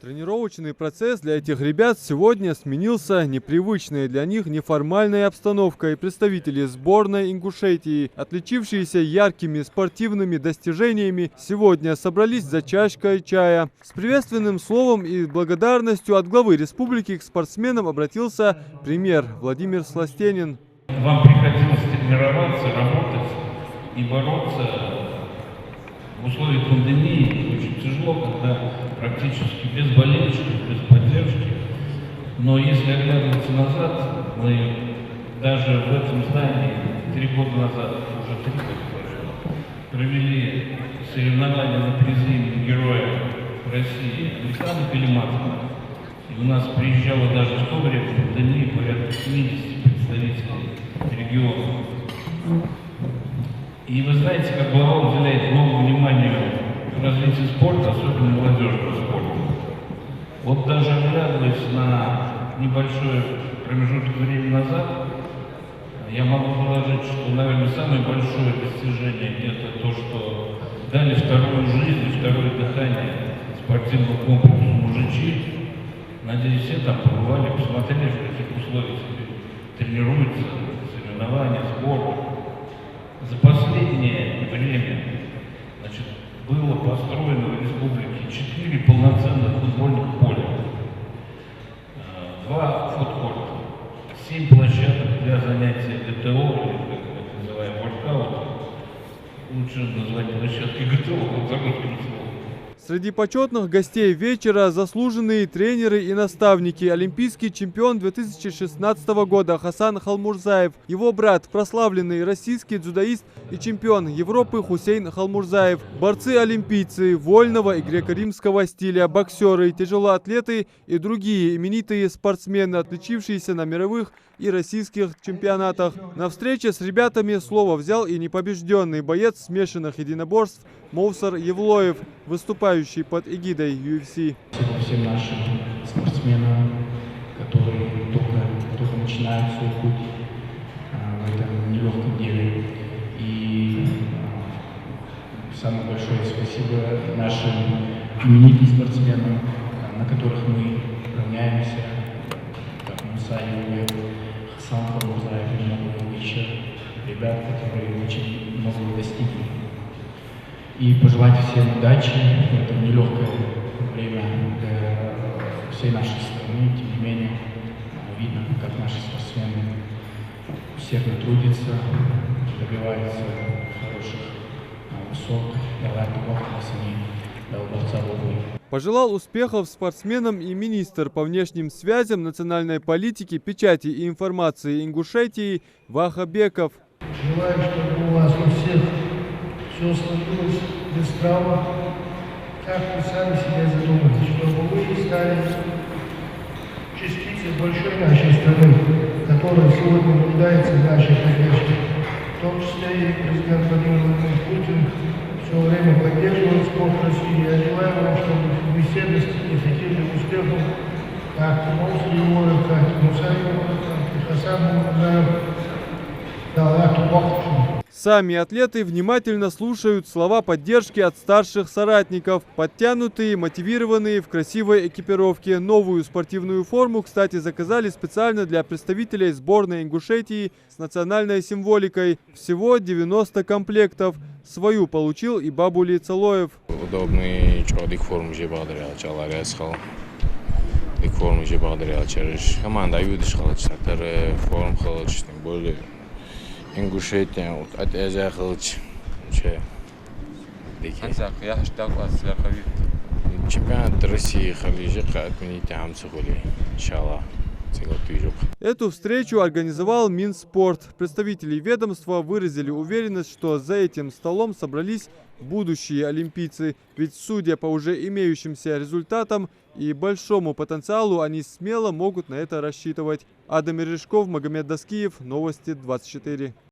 Тренировочный процесс для этих ребят сегодня сменился непривычной для них неформальной обстановкой. Представители сборной Ингушетии, отличившиеся яркими спортивными достижениями, сегодня собрались за чашкой чая. С приветственным словом и благодарностью от главы республики к спортсменам обратился премьер Владимир Сластенин. Вам приходилось тренироваться, работать и бороться в условиях пандемии. Очень тяжело, когда практически без болельщиков, без поддержки. Но если оглядываться назад, мы даже в этом здании 3 года назад, уже 3 года прошло, провели соревнования на призы имени Героя России Александра Калиматова. И у нас приезжало даже в то время в пандемии порядка 70 представителей региона. И вы знаете, как глава уделяет много внимания развитию спорта, особенно молодежного спорта. Вот даже оглядываясь на небольшой промежуток времени назад, я могу положить, что, наверное, самое большое достижение – это то, что дали вторую жизнь, второе дыхание спортивному комплексу «Мужичи». Надеюсь, все там побывали, посмотрели, в каких условиях тренируются, соревнования, спорт. За последнее время, значит, было построено в республике 4 полноценных футбольных поля, 2 фудкорта, 7 площадок для занятия ГТО, или как мы называем воркаут. Лучше назвать площадки ГТО, вот за русским словом. Среди почетных гостей вечера заслуженные тренеры и наставники, олимпийский чемпион 2016 года Хасан Халмурзаев, его брат, прославленный российский дзюдоист и чемпион Европы Хусейн Халмурзаев, борцы-олимпийцы вольного и греко-римского стиля, боксеры, тяжелоатлеты и другие именитые спортсмены, отличившиеся на мировых и российских чемпионатах. На встрече с ребятами слово взял и непобежденный боец смешанных единоборств Моусар Евлоев, выступающий под эгидой UFC. Спасибо всем нашим спортсменам, которые только начинают свой путь в этом нелегком деле. И самое большое спасибо нашим именитым спортсменам, на которых мы равняемся, как Муса Евлоев, Хасан Халмурзаев и много еще ребят, которые очень много достигли. И пожелать всем удачи в это нелегкое время для всей нашей страны. Тем не менее, видно, как наши спортсмены усердно трудятся, добиваются хороших высот. Пожелал успехов спортсменам и министр по внешним связям, национальной политике, печати и информации Ингушетии Ваха Беков. Желаю, чтобы у вас у всех все сложилось без травм, как вы сами себе задумали, чтобы вы стали частицей большой нашей страны, которая сегодня нуждается в нашей поддержке. В том числе и президент Владимир Владимирович Путин все время поддерживает спорт России. Я желаю вам, чтобы вы все достигли таких успехов, как Моусар Евлоев, как Муса Евлоев, как Хасан Халмурзаев. Сами атлеты внимательно слушают слова поддержки от старших соратников. Подтянутые, мотивированные, в красивой экипировке. Новую спортивную форму, кстати, заказали специально для представителей сборной Ингушетии с национальной символикой. Всего 90 комплектов. Свою получил и Бабули Цалоев. Удобный человек форму же благодаря Чаларесхал. Форму же благодаря через команда юдиш халчтар форм халчтин более Ингушетия, вот от Азия халч, че, чемпионат России халиже, как мы там сухали, иншаллах. Эту встречу организовал Минспорт. Представители ведомства выразили уверенность, что за этим столом собрались будущие олимпийцы. Ведь, судя по уже имеющимся результатам и большому потенциалу, они смело могут на это рассчитывать. Адам Мережков, Магомед Даскиев, Новости 24.